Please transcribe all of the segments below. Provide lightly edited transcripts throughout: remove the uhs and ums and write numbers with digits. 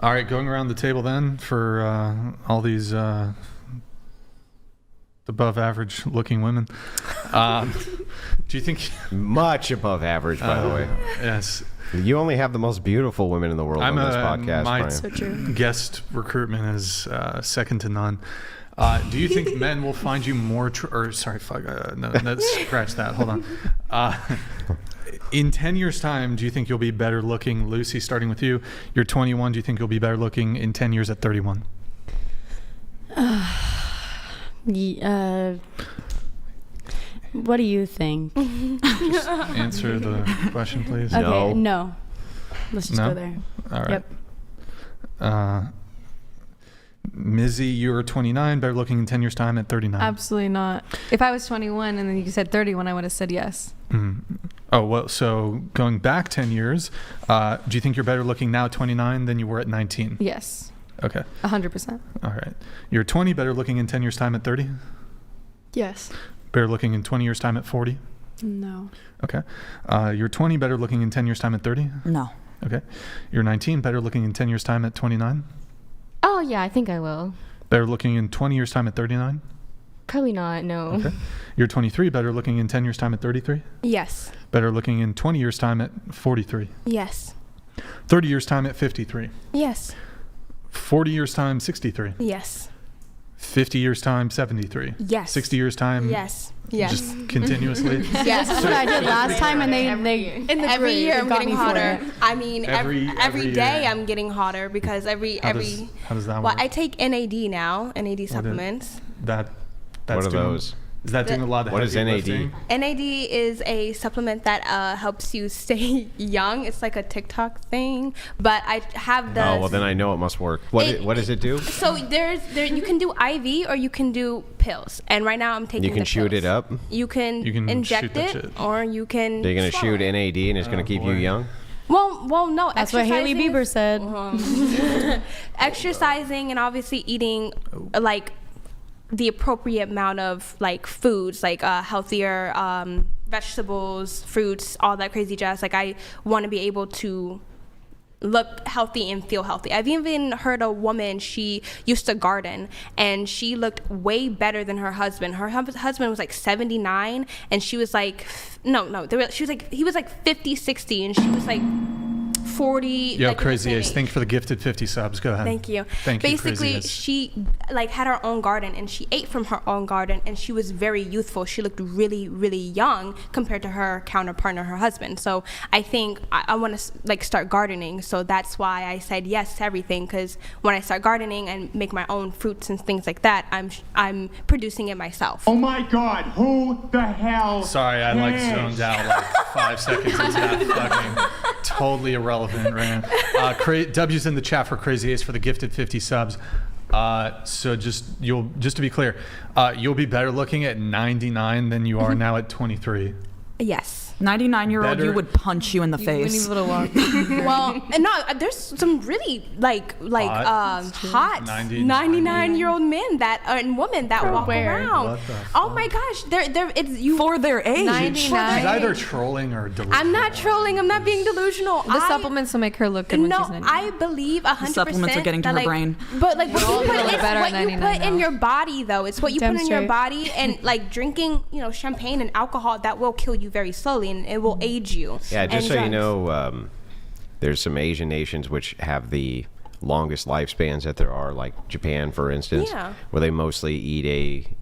All right, going around the table then for all these above average looking women. Do you think... Much above average, by the way. Yes. You only have the most beautiful women in the world on this podcast, my Brian. guest recruitment is second to none. Do you think men will find you more... no, let's scratch that. Hold on. In 10 years' time, do you think you'll be better looking? Lucy, starting with you. You're 21. Do you think you'll be better looking in 10 years at 31? What do you think? Just answer the question, please. Okay, no. Let's just go there. All right. Yep. Mizzy, you're 29, better looking in 10 years' time at 39. Absolutely not. If I was 21 and then you said 31, I would have said yes. Oh, well, so going back 10 years, do you think you're better looking now at 29 than you were at 19? Yes. Okay. 100%. All right. You're 20, better looking in 10 years' time at 30? Yes. Better looking in 20 years' time at 40? No. Okay. You're 20, better looking in 10 years' time at 30? No. Okay. You're 19, better looking in 10 years' time at 29? Oh, yeah, I think I will. Better looking in 20 years' time at 39? Probably not, no. Okay. You're 23, better looking in 10 years' time at 33? Yes. Better looking in 20 years' time at 43? Yes. 30 years' time at 53? Yes. 40 years' time, 63? Yes. 50 years' time, 73? Yes. 60 years' time? Yes. Yes. Just continuously? Yes. That's what I did last time, and every year I'm getting hotter. I mean, every day year. I'm getting hotter because How does that work? I take NAD now, NAD supplements. That's What are those? Is that doing a lot of What is heavy NAD? lifting? NAD is a supplement that helps you stay young. It's like a TikTok thing, but I have the. Oh, well, then I know it must work. What does it do? So you can do IV or you can do pills, and right now I'm taking. You can shoot pills. it up. You can inject it, or you can. They're gonna shoot it. NAD, and it's gonna keep you young. Well, no. That's what Hailey Bieber said. Exercising and obviously eating like the appropriate amount of like foods, like healthier vegetables, fruits, all that crazy jazz. Like I want to be able to look healthy and feel healthy. I've even heard a woman, she used to garden and she looked way better than her husband. Her husband was like 79 and she was like, he was like 50, 60 and she was like 40. Yo, like Crazy Ace, thank you for the gifted 50 subs. Go ahead. Thank you. Thank you, Basically, Crazy Ace. she like had her own garden and she ate from her own garden and she was very youthful. She looked really, really young compared to her counterpart, her husband. So I think I want to like start gardening. So that's why I said yes to everything, because when I start gardening and make my own fruits and things like that, I'm producing it myself. Oh my God, who the hell? Sorry, I like zoned out like 5 seconds into that fucking totally irrelevant rant. W's in the chat for Crazy Ace for the gifted 50 subs. So just to be clear, you'll be better looking at 99 than you are now at 23. Yes. 99-year-old, you would punch you in the face. Well, no, there's some really hot 99-year-old men and women that walk around. Oh my gosh, it's you for their age. 99. She's either trolling or delusional. I'm not trolling. I'm not being delusional. The supplements will make her look good when she's 99. I believe 100%. The supplements are getting to her brain. But like what you put in now. your body, though, it's what you put in your body, and like drinking, champagne and alcohol, that will kill you very slowly. And it will age you. Yeah, just so you know, there's some Asian nations which have the longest lifespans that there are, like Japan, for instance, where they mostly eat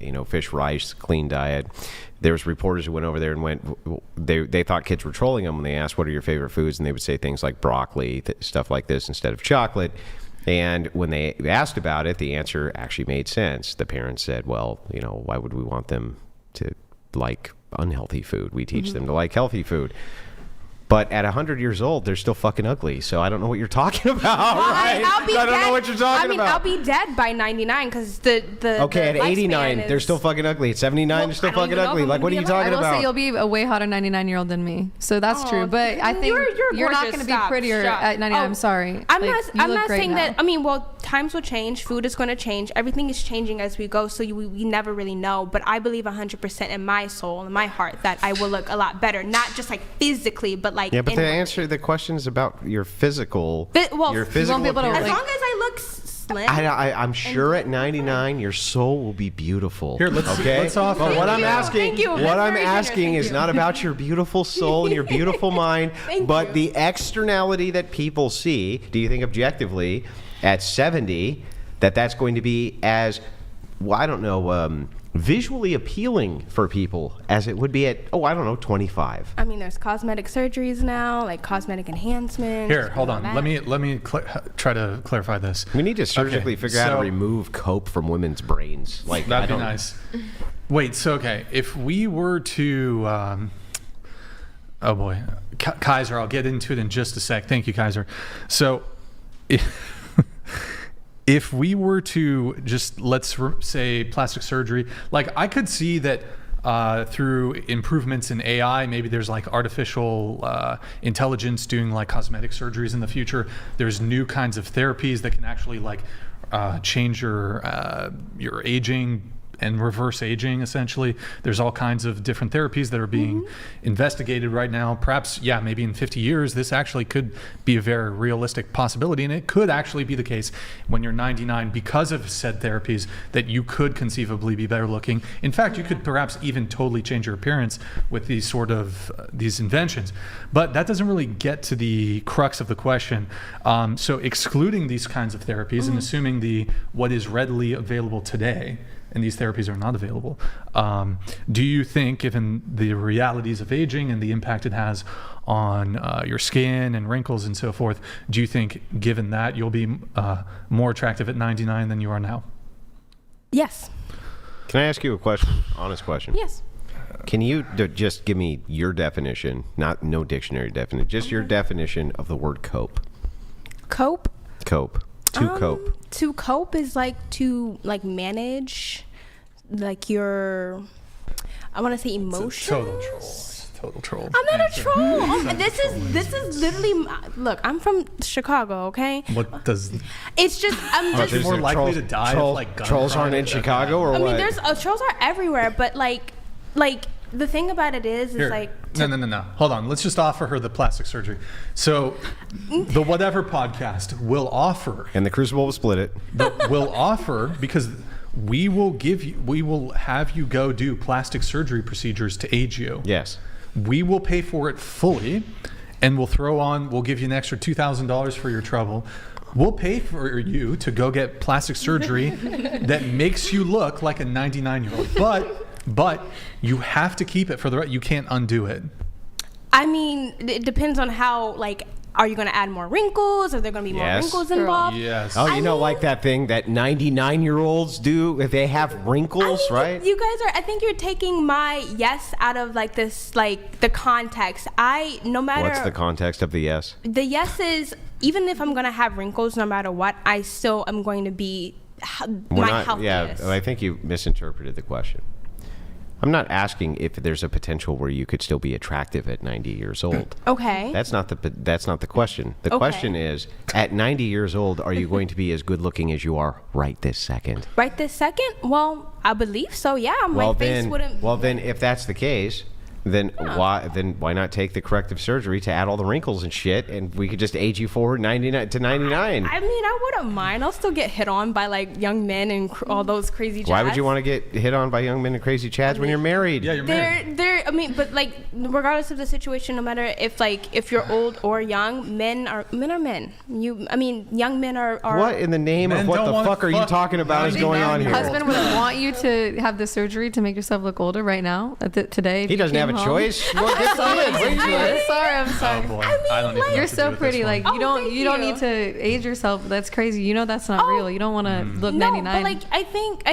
a fish, rice, clean diet. There's reporters who went over there and they thought kids were trolling them when they asked, what are your favorite foods? And they would say things like broccoli, stuff like this instead of chocolate. And when they asked about it, the answer actually made sense. The parents said, well, why would we want them to like unhealthy food? We teach them to like healthy food. But at 100 years old, they're still fucking ugly. So I don't know what you're talking about, right? I don't know what you're talking about. I'll be dead by 99 because Okay, at 89, they're still fucking ugly. At 79, they're still fucking ugly. Like, what are you talking about? I will say you'll be a way hotter 99-year-old than me. So that's true. But I think you're not going to be prettier at 99. I'm sorry. I'm not saying that. I mean, well, times will change, food is going to change, everything is changing as we go, so we never really know. But I believe 100% in my soul, in my heart, that I will look a lot better, not just like physically, but like Yeah, but inwardly. the answer to the question is about your physical. Well, your you physical won't be able to, appearance. as long as I look slim. I'm sure at 99 your soul will be beautiful. Here, let's offer. But what I'm you, asking, thank you. what That's I'm very generous, asking thank is you. not about your beautiful soul and your beautiful mind, but you. the externality that people see. Do you think objectively at 70 that's going to be as, well, I don't know, visually appealing for people as it would be at, 25? I mean, there's cosmetic surgeries now, like cosmetic enhancements. Here, hold on. all Let that. me try to clarify this. We need to surgically figure out how to so- remove cope from women's brains. Like That'd be nice. Wait, so okay, if we were to, oh boy, Kaiser, I'll get into it in just a sec. Thank you, Kaiser. So, if we were to just, let's say plastic surgery, like I could see that through improvements in AI, maybe there's like artificial intelligence doing like cosmetic surgeries in the future. There's new kinds of therapies that can actually like change your aging and reverse aging, essentially. There's all kinds of different therapies that are being investigated right now. Perhaps, yeah, maybe in 50 years, this actually could be a very realistic possibility, and it could actually be the case when you're 99 because of said therapies that you could conceivably be better looking. In fact, you could perhaps even totally change your appearance with these sort of these inventions. But that doesn't really get to the crux of the question. So excluding these kinds of therapies and assuming what is readily available today, and these therapies are not available. Do you think, given the realities of aging and the impact it has on your skin and wrinkles and so forth, do you think, given that, you'll be more attractive at 99 than you are now? Yes. Can I ask you a question? Honest question. Yes. Can you just give me your definition, no dictionary definition, just your definition of the word cope? Cope? Cope. To cope. To cope is like to like manage like your, I want to say emotions. Total troll. I'm not a troll. This is literally, look, I'm from Chicago, okay? What does? It's just, I'm just. You're more likely to die of like gun trolls aren't in Chicago or I what? mean, there's trolls are everywhere, but like the thing about it is Here. like. No. Hold on. Let's just offer her the plastic surgery. So, the Whatever podcast will offer. And the Crucible will split it. But we'll offer, because we will have you go do plastic surgery procedures to age you. Yes. We will pay for it fully, and we'll give you an extra $2,000 for your trouble. We'll pay for you to go get plastic surgery that makes you look like a 99-year-old. But you have to keep it for the right. You can't undo it. I mean, it depends on how, like, are you going to add more wrinkles? Are there going to be more wrinkles involved? Yes. Oh, like that thing that 99-year-olds do if they have wrinkles, right? You guys I think you're taking my yes out of like this, like the context. No matter. What's the context of the yes? The yes is, even if I'm going to have wrinkles, no matter what, I still am going to be healthiest. Yeah, I think you misinterpreted the question. I'm not asking if there's a potential where you could still be attractive at 90 years old. Okay. That's not the question. The question is, at 90 years old, are you going to be as good looking as you are right this second? Right this second? Well, I believe so. Yeah, my face wouldn't. Well, then, if that's the case, then why not take the corrective surgery to add all the wrinkles and shit, and we could just age you forward 99 to 99. I mean, I wouldn't mind. I'll still get hit on by like young men and all those crazy. Why would you want to get hit on by young men and crazy chads when you're married? Yeah, you're married. I mean, but like, regardless of the situation, no matter if you're old or young, men are men. Young men are. What in the name Men of what don't the wanna fuck are you fuck talking about is going on here? Husband would want you to have the surgery to make yourself look older right now today. He doesn't have a choice. Well, good for him. What are you doing? I'm sorry. Oh boy. I don't even know You're what to do so with pretty. this one. Like you don't thank need to age yourself. That's crazy. You know that's not real. You don't want to look No, 99. but like I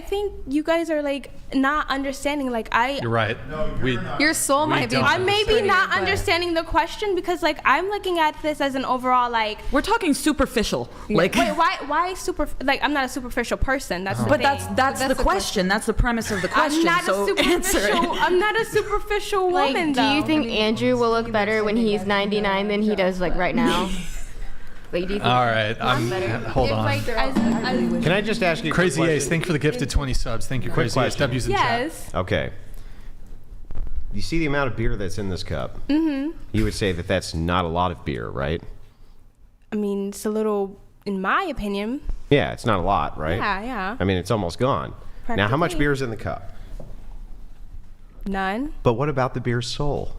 think you guys are like not understanding. Like You're right. Your soul might be. don't. I'm maybe pretty, not but- understanding the question because like I'm looking at this as an overall like. We're talking superficial. Like, Wait, why super? Like I'm not a superficial person. That's the but thing. that's the question. That's the premise of the question. I'm not so a answer it. superficial. I'm not a superficial woman. Do you though. think Andrew will look better when he's 99 than he does like right now? Wait, do you think All right. Hold on. Can I just ask you a quick Crazy question? Ace, thank you for the gifted 20 subs. Thank you, Quick Crazy Ace. question. W's in chat. Yes. Okay. You see the amount of beer that's in this cup? Mm-hmm. You would say that that's not a lot of beer, right? I mean, it's a little, in my opinion. Yeah, it's not a lot, right? Yeah. I mean, it's almost gone. Now, how much Practically. beer is in the cup? None. But what about the beer's soul?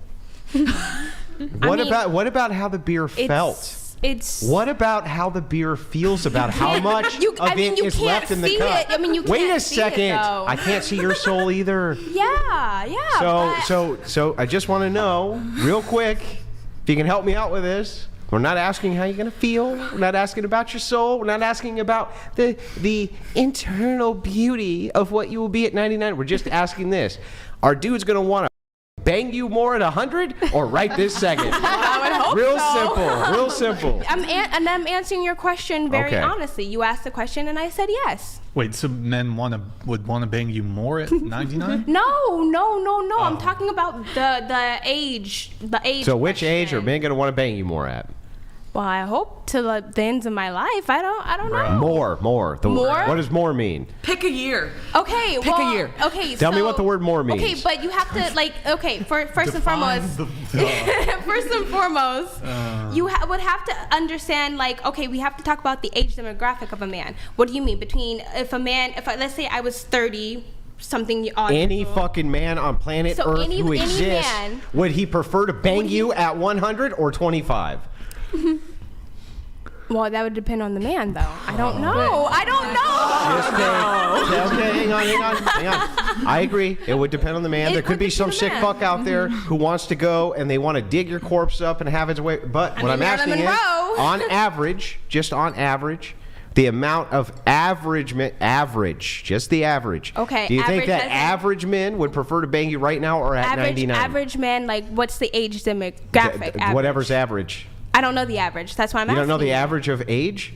What about how the beer felt? It's. What about how the beer feels about how much of it is left in the see cup? it. I mean, you Wait can't a see it, second. though. I can't see your soul either. Yeah. So I just want to know, real quick, if you can help me out with this. We're not asking how you're gonna feel. We're not asking about your soul. We're not asking about the internal beauty of what you will be at 99. We're just asking this: are dudes gonna want to bang you more at 100 or right this second? I would hope Real so. simple. Real simple. I'm answering your question very Okay. honestly. You asked the question and I said yes. Wait, so men would want to bang you more at 99? No. I'm talking about the age. The age. So which age are question. men gonna want to bang you more at? Well, I hope to the ends of my life. I don't know. More. More? What does more mean? Pick a year. Okay, Pick a year. Okay, Tell me so- what the word more means. Okay, but you have to first and foremost. First and foremost, you would have to understand we have to talk about the age demographic of a man. What do you mean between let's say I was 30 something odd. Any fucking man on planet So Earth any who exists, man- would he prefer to bang you at 100 or 25? Well, that would depend on the man, though. I don't know. I don't know. Okay, hang on. I agree. It would depend on the man. It There could would be some depend on sick the man. fuck out there who wants to go and they want to dig your corpse up and have its way. But what I'm asking Marilyn is, Monroe. on average, just on average, the amount of just the average. Okay, Do you think average that as in- average men would prefer to bang you right now or at 99? Average man, what's the age demographic? Average? Whatever's average. I don't know the average. That's why I'm You asking. don't know the average of age?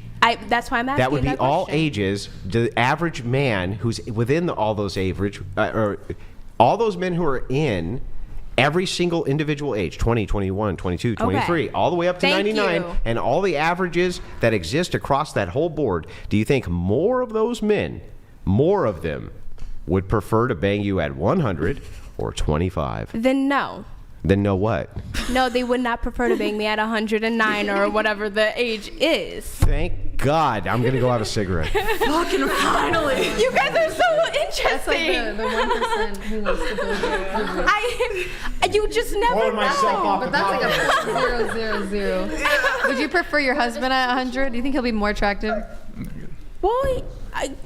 That's why I'm asking. That would be all question. ages. The average man who's within all those average, or all those men who are in every single individual age, 20, 21, 22, 23, all the way up to Thank 99, you. and all the averages that exist across that whole board, do you think more of those men, more of them, would prefer to bang you at 100 or 25? Then no. Then know what? No, they would not prefer to bang me at 109 or whatever the age is. Thank God. I'm going to go have a cigarette. Fucking finally. You guys are so interesting. The 1% who wants to go there. You just never know. But that's like a 0.000. Would you prefer your husband at 100? Do you think he'll be more attractive? Well,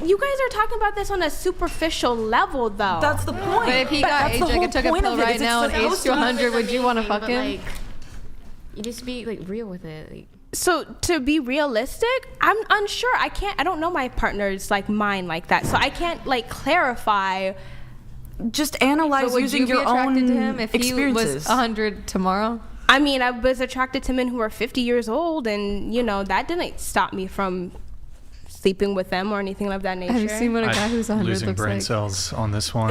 you guys are talking about this on a superficial level, though. That's the point. But if he got that's the aged, whole took a point pill of it. right It's now and supposed aged to to be- 100, would you want to fuck But, him? you just be real with it. So to be realistic, I'm unsure. I don't know my partner's mind like that, so I can't clarify. Just analyze But would using you be your attracted own to him if he experiences. was 100 tomorrow? I mean, I was attracted to men who were 50 years old, and that didn't stop me from sleeping with them or anything of that nature. Have you seen what a guy I'm who's 100 losing looks brain like? cells on this one.